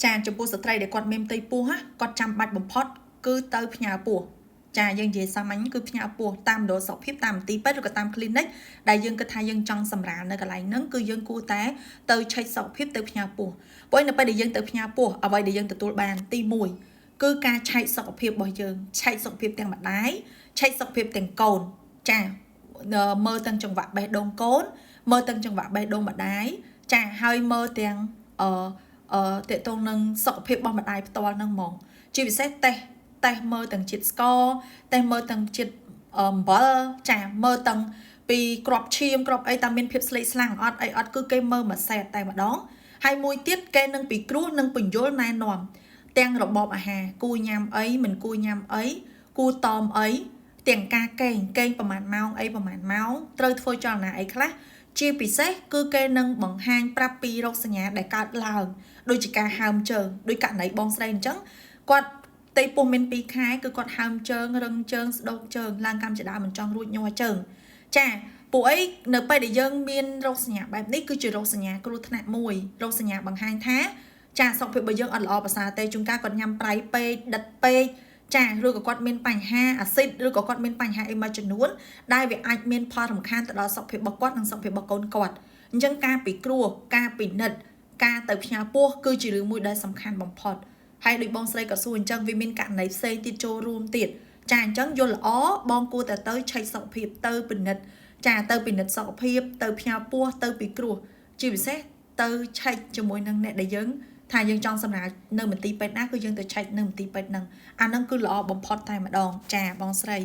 ចាចំពោះស្ត្រីដែលគាត់មានផ្ទៃពោះណាគាត់ចាំបាច់បំផុតគឺទៅផ្ញើពោះចាយើងនិយាយសាមញ្ញគឺផ្ញើពោះតាមមណ្ឌលសុខភាពតាមមន្ទីរពេទ្យឬក៏តាម clinic ដែលយើងគិតថាយើងចង់សម្រាលនៅកន្លែងហ្នឹងគឺយើងគួរតែទៅឆែកសុខភាពទៅផ្ញើពោះព្រោះនៅពេលដែលយើងទៅផ្ញើពោះអ្វីដែលយើងទទួលបានទី1គឺការឆែកសុខភាពរបស់យើងឆែកសុខភាពទាំងម្ដាយឆែកសុខភាពទាំងកូនចាមើលទាំងចង្វាក់បេះដូងកូនមើលទាំងចង្វាក់បេះដូងម្ដាយចាហើយមើលទាំងតេតងនឹងសុខភាពរបស់ម្ដាយផ្ទាល់នឹងហ្មងជាពិសេសតេស្តមើលទាំងជាតិស្ករតេស្តមើលទាំងជាតិអំបិលចាមើលទាំងពីក្របឈាមក្របអីតាមមានភាពស្លេកស្លាំងអត់អីអត់គឺគេមើលមួយសេតតែម្ដងហើយមួយទៀតគេនឹងពិគ្រោះនឹងបញ្យលណែនាំទាំងរបបអាហារគួរញ៉ាំអីមិនគួរញ៉ាំអីគួរតមអីទាំងការកេងប្រហែលម៉ោងអីប្រហែលម៉ោងត្រូវធ្វើចលនាអីខ្លះជាពិសេសគឺគេនឹងបង្ហាញប្រាប់ពីរោគសញ្ញាដែលកើតឡើងដូចជាការហើមជើងដោយករណីបងស្រីអញ្ចឹងគាត់ផ្ទៃពោះមាន2ខែគឺគាត់ហើមជើងរឹងជើងស្ដោកជើងឡើងកម្មជាដើមមិនចង់រួចញ័រជើងចាពួកអីនៅពេលដែលយើងមានរោគសញ្ញាបែបនេះគឺជារោគសញ្ញាគ្រោះថ្នាក់មួយរោគសញ្ញាបង្ហាញថាចាសុខភាពរបស់យើងអត់ល្អប្រសើរទេជួនកាលគាត់ញ៉ាំប្រៃពេកដិតពេកចាឬក៏គាត់មានបញ្ហាអាស៊ីតឬក៏គាត់មានបញ្ហាអីមួយចំនួនដែលវាអាចមានផលរំខានទៅដល់សុខភាពរបស់គាត់និងសុខភាពរបស់កូនគាត់អញ្ចឹងការពិគ្រោះការពិនិត្យការទៅផ្ញើពោះគឺជារឿងមួយដែលសំខាន់បំផុតហើយដូចបងស្រីក៏សួរអញ្ចឹងវាមានករណីផ្សេងទៀតចូលរួមទៀតចាអញ្ចឹងយល់ល្អបងគួរតែទៅឆែកសុខភាពទៅពិនិត្យចាទៅពិនិត្យសុខភាពទៅផ្ញើពោះទៅពិគ្រោះជាពិសេសទៅឆែកជាមួយនឹងអ្នកដែលយើងថាយើងចង់សម្រាប់នៅមន្ទីរពេទ្យណាគឺយើងទៅឆែកនៅមន្ទីរពេទ្យហ្នឹងអាហ្នឹងគឺល្អបំផុតតែម្ដងចាបងស្រី